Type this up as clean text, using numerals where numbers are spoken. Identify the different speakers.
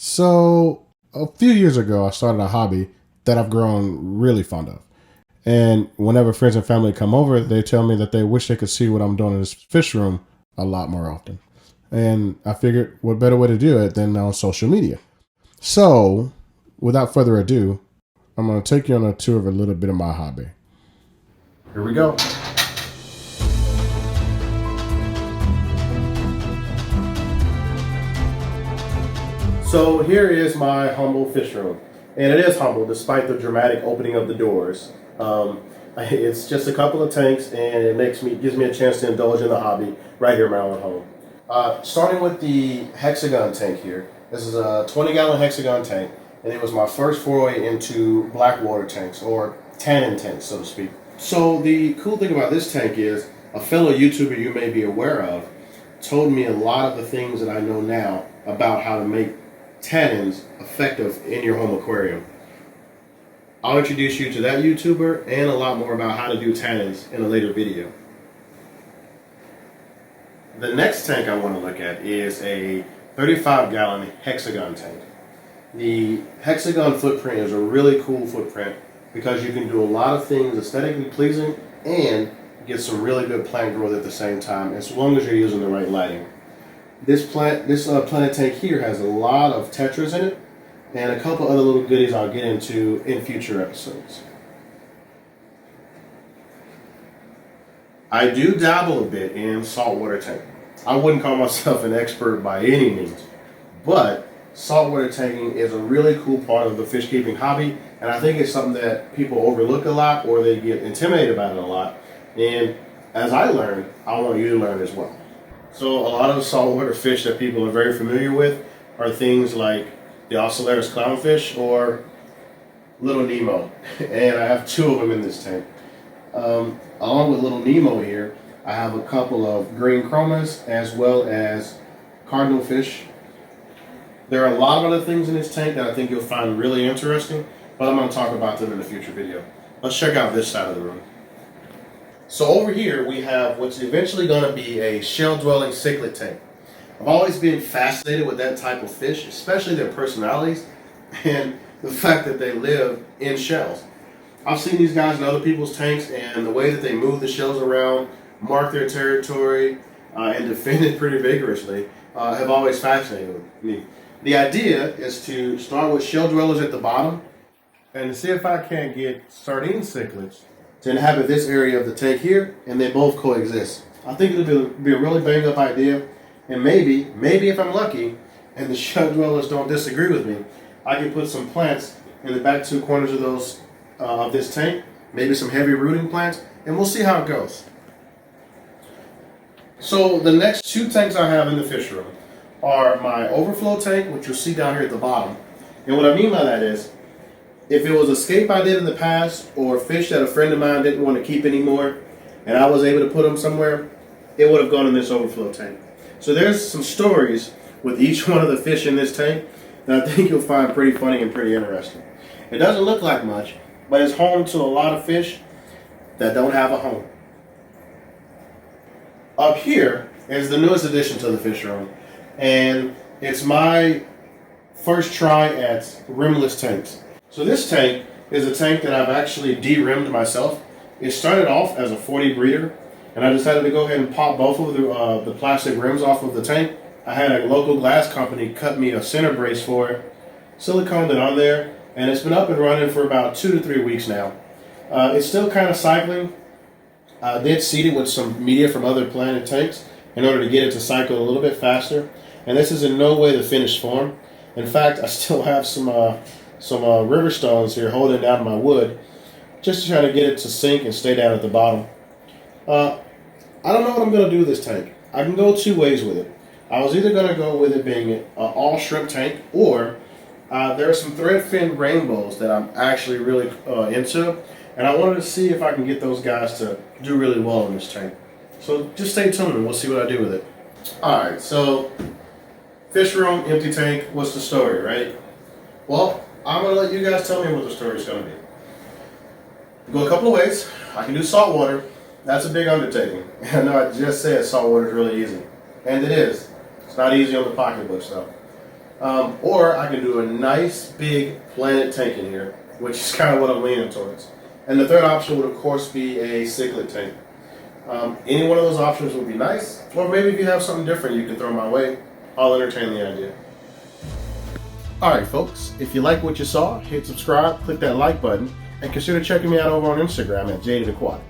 Speaker 1: So, a few years ago, I started a hobby that I've grown really fond of. And whenever friends and family come over, they tell me that they wish they could see what I'm doing in this fish room a lot more often. And I figured what better way to do it than on social media. So, without further ado, I'm going to take you on a tour of a little bit of my hobby. Here we go. So here is my humble fish room, and it is humble despite the dramatic opening of the doors. It's just a couple of tanks, and gives me a chance to indulge in the hobby right here in my own home. Starting with the hexagon tank here. This is a 20-gallon hexagon tank, and it was my first foray into black water tanks, or tannin tanks, so to speak. So the cool thing about this tank is a fellow YouTuber you may be aware of told me a lot of the things that I know now about how to make tannins effective in your home aquarium. I'll introduce you to that YouTuber and a lot more about how to do tannins in a later video. The next tank I want to look at is a 35-gallon hexagon tank. The hexagon footprint is a really cool footprint because you can do a lot of things aesthetically pleasing and get some really good plant growth at the same time, as long as you're using the right lighting. This planted tank here has a lot of tetras in it and a couple other little goodies I'll get into in future episodes. I do dabble a bit in saltwater tank. I wouldn't call myself an expert by any means, but saltwater tanking is a really cool part of the fish keeping hobby, and I think it's something that people overlook a lot, or they get intimidated about it a lot. And as I learned, I want you to learn as well. So a lot of the saltwater fish that people are very familiar with are things like the Ocellaris clownfish or Little Nemo. And I have two of them in this tank. Along with Little Nemo here, I have a couple of green chromas as well as cardinal fish. There are a lot of other things in this tank that I think you'll find really interesting, but I'm going to talk about them in a future video. Let's check out this side of the room. So over here we have what's eventually going to be a shell-dwelling cichlid tank. I've always been fascinated with that type of fish, especially their personalities and the fact that they live in shells. I've seen these guys in other people's tanks, and the way that they move the shells around, mark their territory, and defend it pretty vigorously have always fascinated me. The idea is to start with shell dwellers at the bottom and to see if I can't get sardine cichlids to inhabit this area of the tank here, and they both coexist. I think it'll be a really bang up idea, and maybe if I'm lucky and the shell dwellers don't disagree with me, I can put some plants in the back two corners of this tank, maybe some heavy rooting plants, and we'll see how it goes. So the next two tanks I have in the fish room are my overflow tank, which you'll see down here at the bottom. And what I mean by that is, if it was a scape I did in the past, or fish that a friend of mine didn't want to keep anymore, and I was able to put them somewhere, it would have gone in this overflow tank. So there's some stories with each one of the fish in this tank that I think you'll find pretty funny and pretty interesting. It doesn't look like much, but it's home to a lot of fish that don't have a home. Up here is the newest addition to the fish room, and it's my first try at rimless tanks. So this tank is a tank that I've actually de-rimmed myself. It started off as a 40 breeder, and I decided to go ahead and pop both of the plastic rims off of the tank. I had a local glass company cut me a center brace for it, siliconed it on there, and it's been up and running for about 2 to 3 weeks now. It's still kind of cycling. I did seed it with some media from other planted tanks in order to get it to cycle a little bit faster, and this is in no way the finished form. In fact, I still have some river stones here holding down my wood, just to try to get it to sink and stay down at the bottom. I don't know what I'm going to do with this tank. I can go two ways with it. I was either going to go with it being an all shrimp tank, or there are some thread fin rainbows that I'm actually really into, and I wanted to see if I can get those guys to do really well in this tank. So just stay tuned and we'll see what I do with it. Alright, so fish room, empty tank, what's the story, right? Well, I'm going to let you guys tell me what the story is going to be. Go a couple of ways. I can do saltwater. That's a big undertaking. I know I just said saltwater is really easy. And it is. It's not easy on the pocketbooks though. Or I can do a nice big planted tank in here, which is kind of what I'm leaning towards. And the third option would of course be a cichlid tank. Any one of those options would be nice, or maybe if you have something different you can throw my way, I'll entertain the idea. Alright folks, if you like what you saw, hit subscribe, click that like button, and consider checking me out over on Instagram at Jaded Aquatics.